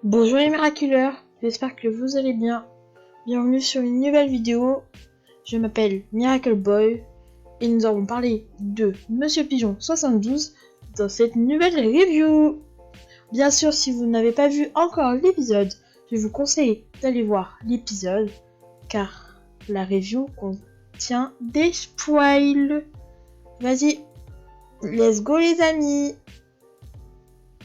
Bonjour les miraculeurs, j'espère que vous allez bien. Bienvenue sur une nouvelle vidéo. Je m'appelle Miracle Boy et nous allons parler de Monsieur Pigeon 72 dans cette nouvelle review. Bien sûr, si vous n'avez pas vu encore l'épisode, je vous conseille d'aller voir l'épisode car la review contient des spoils. Vas-y, let's go les amis.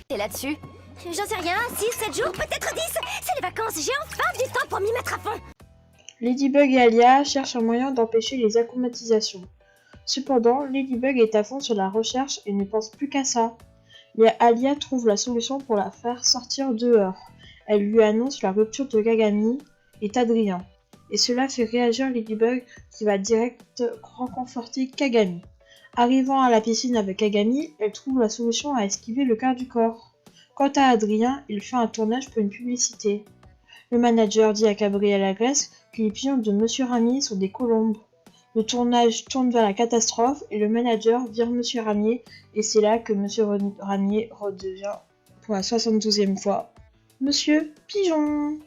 Et là-dessus, j'en sais rien, 6, 7 jours, peut-être 10. C'est les vacances, j'ai enfin du temps pour m'y mettre à fond. Ladybug et Alia cherchent un moyen d'empêcher les acclimatisations. Cependant, Ladybug est à fond sur la recherche et ne pense plus qu'à ça. Mais Alia trouve la solution pour la faire sortir dehors. Elle lui annonce la rupture de Kagami et Adrien. Et cela fait réagir Ladybug qui va direct reconforter Kagami. Arrivant à la piscine avec Kagami, elle trouve la solution à esquiver le quart du corps. Quant à Adrien, il fait un tournage pour une publicité. Le manager dit à Gabriel Grèce que les pigeons de Monsieur Ramier sont des colombes. Le tournage tourne vers la catastrophe et le manager vire Monsieur Ramier et c'est là que Monsieur Ramier redevient pour la 72e fois Monsieur Pigeon.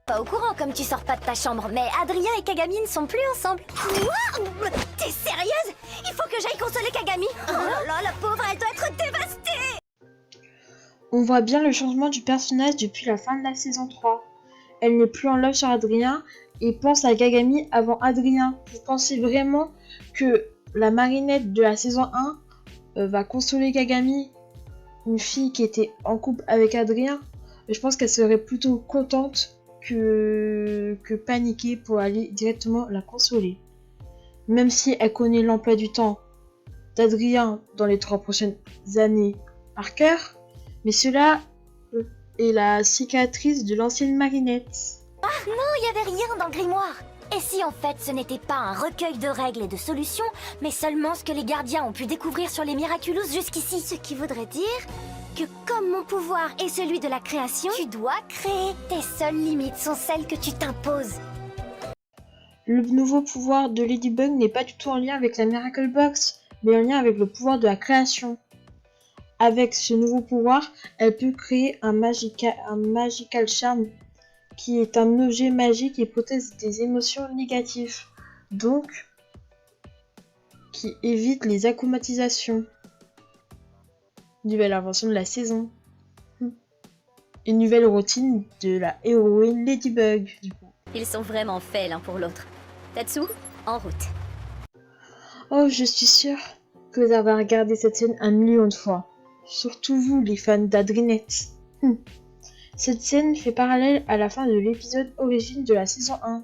Pas au courant comme tu sors pas de ta chambre, mais Adrien et Kagami ne sont plus ensemble. Quoi? T'es sérieuse? Il faut que j'aille consoler Kagami. Oh là là, la pauvre, elle doit être dévastée. On voit bien le changement du personnage depuis la fin de la saison 3. Elle n'est plus en love sur Adrien et pense à Kagami avant Adrien. Vous pensez vraiment que la Marinette de la saison 1 va consoler Kagami, une fille qui était en couple avec Adrien? Je pense qu'elle serait plutôt contente que paniquée pour aller directement la consoler. Même si elle connaît l'emploi du temps d'Adrien dans les 3 prochaines années par cœur, mais cela est la cicatrice de l'ancienne Marinette. Ah non, il y avait rien dans le grimoire. Et si en fait ce n'était pas un recueil de règles et de solutions, mais seulement ce que les gardiens ont pu découvrir sur les Miraculous jusqu'ici, ce qui voudrait dire que comme mon pouvoir est celui de la création, tu dois créer. Tes seules limites sont celles que tu t'imposes. Le nouveau pouvoir de Ladybug n'est pas du tout en lien avec la Miracle Box, mais en lien avec le pouvoir de la création. Avec ce nouveau pouvoir, elle peut créer un Magical Charm, qui est un objet magique et protège des émotions négatives, donc qui évite les acclimatisations. Nouvelle invention de la saison. Une nouvelle routine de la héroïne Ladybug, du coup. Ils sont vraiment faits l'un pour l'autre. Tatsu, en route. Oh, je suis sûre que vous avez regardé cette scène 1 million de fois. Surtout vous, les fans d'Adrinette. Cette scène fait parallèle à la fin de l'épisode origine de la saison 1.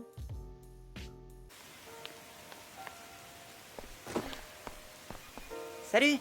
Salut.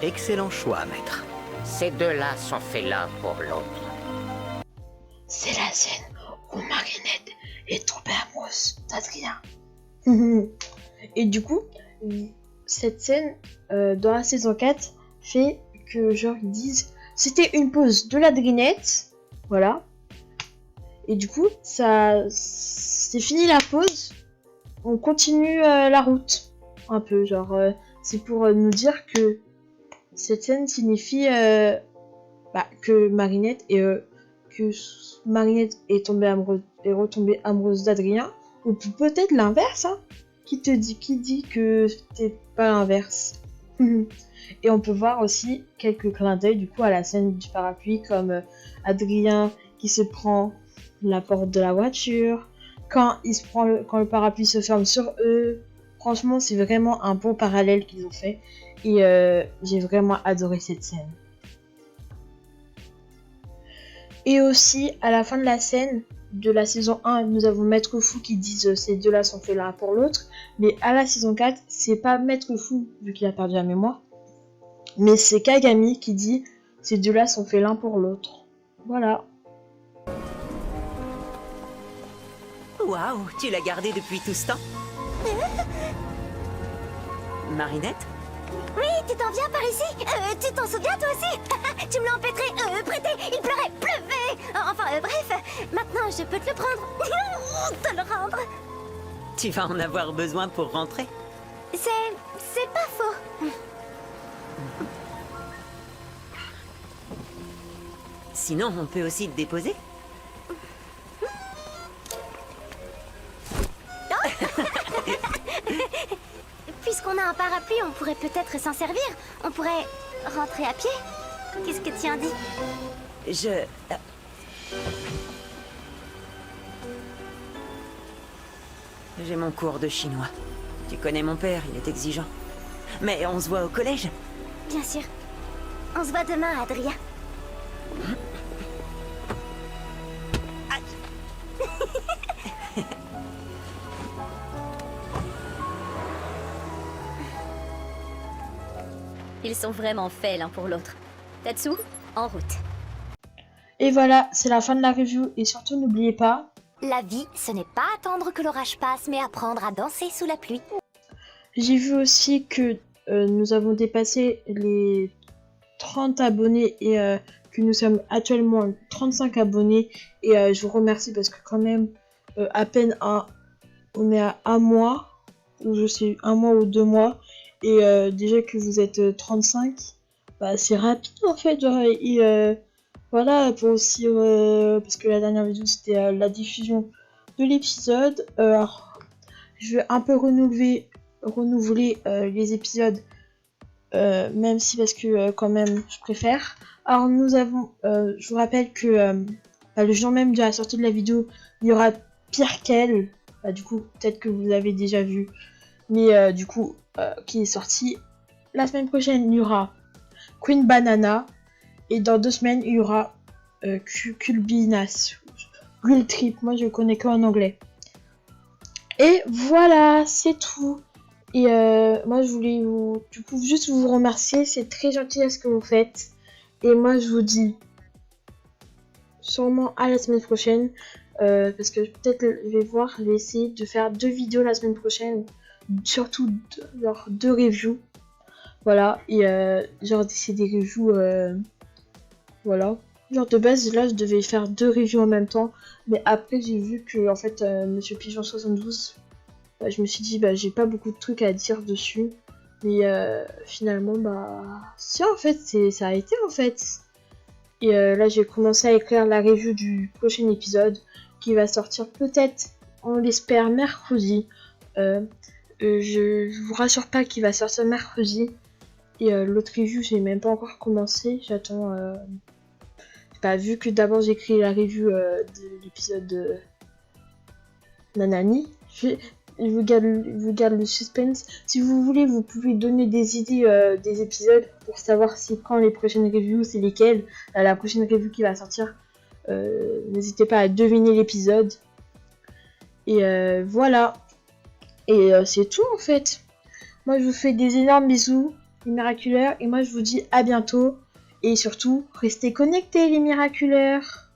Excellent choix, maître. Ces deux-là sont faits l'un pour l'autre. C'est la scène où Marinette est tombée amoureuse d'Adrien. Et du coup, cette scène dans la saison 4 fait que genre ils disent c'était une pause de l'Adrinette, voilà. Et du coup, ça c'est fini la pause. On continue la route, un peu genre c'est pour nous dire que cette scène signifie que Marinette est retombée amoureuse d'Adrien, ou peut-être l'inverse, hein. Qui dit que c'est pas l'inverse. Et on peut voir aussi quelques clins d'œil du coup à la scène du parapluie, comme Adrien qui se prend la porte de la voiture, quand le parapluie se ferme sur eux. Franchement, c'est vraiment un bon parallèle qu'ils ont fait, et j'ai vraiment adoré cette scène. Et aussi, à la fin de la scène de la saison 1, nous avons Maître Fou qui disent ces deux-là sont faits l'un pour l'autre. Mais à la saison 4, c'est pas Maître Fou, vu qu'il a perdu la mémoire, mais c'est Kagami qui dit ces deux-là sont faits l'un pour l'autre. Voilà. Waouh, tu l'as gardé depuis tout ce temps? Marinette? Oui, tu t'en viens par ici? Tu t'en souviens toi aussi? Tu me l'as prêté, il pleurait, pleuvait. Bref, maintenant je peux te le prendre. Te le rendre. Tu vas en avoir besoin pour rentrer? C'est pas faux. Sinon, on peut aussi te déposer. Puisqu'on a un parapluie, on pourrait peut-être s'en servir. On pourrait rentrer à pied. Qu'est-ce que tu en dis? J'ai mon cours de chinois. Tu connais mon père, il est exigeant. Mais on se voit au collège? Bien sûr. On se voit demain, Adrien. Ils sont vraiment faits l'un pour l'autre. Tatsu, en route. Et voilà, c'est la fin de la review. Et surtout, n'oubliez pas... La vie, ce n'est pas attendre que l'orage passe, mais apprendre à danser sous la pluie. J'ai vu aussi que nous avons dépassé les 30 abonnés et que nous sommes actuellement 35 abonnés. Et je vous remercie parce que quand même, à peine on est à un mois, ou je sais, un mois ou 2 mois. Et déjà que vous êtes 35, bah, c'est rapide en fait. Voilà, pour aussi, parce que la dernière vidéo c'était la diffusion de l'épisode. Je vais un peu renouveler les épisodes, même si parce que quand même je préfère. Alors nous avons, je vous rappelle que le jour même de la sortie de la vidéo, il y aura Pire qu'elle. Du coup, peut-être que vous avez déjà vu. Mais du coup, qui est sorti. La semaine prochaine, il y aura Queen Banana. Et dans 2 semaines, il y aura Culbinas. Guild Trip. Moi, je connais que en anglais. Et voilà, c'est tout. Et moi, je voulais juste vous remercier. C'est très gentil à ce que vous faites. Et moi, je vous dis sûrement à la semaine prochaine. Parce que peut-être, je vais essayer de faire 2 vidéos la semaine prochaine. Surtout 2 reviews. Voilà, et genre c'est des reviews, voilà. Genre de base, là je devais faire 2 reviews en même temps, mais après j'ai vu que en fait Monsieur Pigeon 72, je me suis dit j'ai pas beaucoup de trucs à dire dessus, mais finalement si en fait ça a été en fait. Et là j'ai commencé à écrire la review du prochain épisode qui va sortir peut-être, on l'espère, mercredi. Je vous rassure pas qu'il va sortir mercredi. Et l'autre review, j'ai même pas encore commencé. J'attends. Vu que d'abord j'ai écrit la review de l'épisode de Nanani. Je vous garde le suspense. Si vous voulez, vous pouvez donner des idées des épisodes pour savoir quand les prochaines reviews, c'est lesquelles. La prochaine review qui va sortir. N'hésitez pas à deviner l'épisode. Et voilà. Et c'est tout en fait. Moi je vous fais des énormes bisous, les Miraculeurs. Et moi je vous dis à bientôt. Et surtout, restez connectés les Miraculeurs.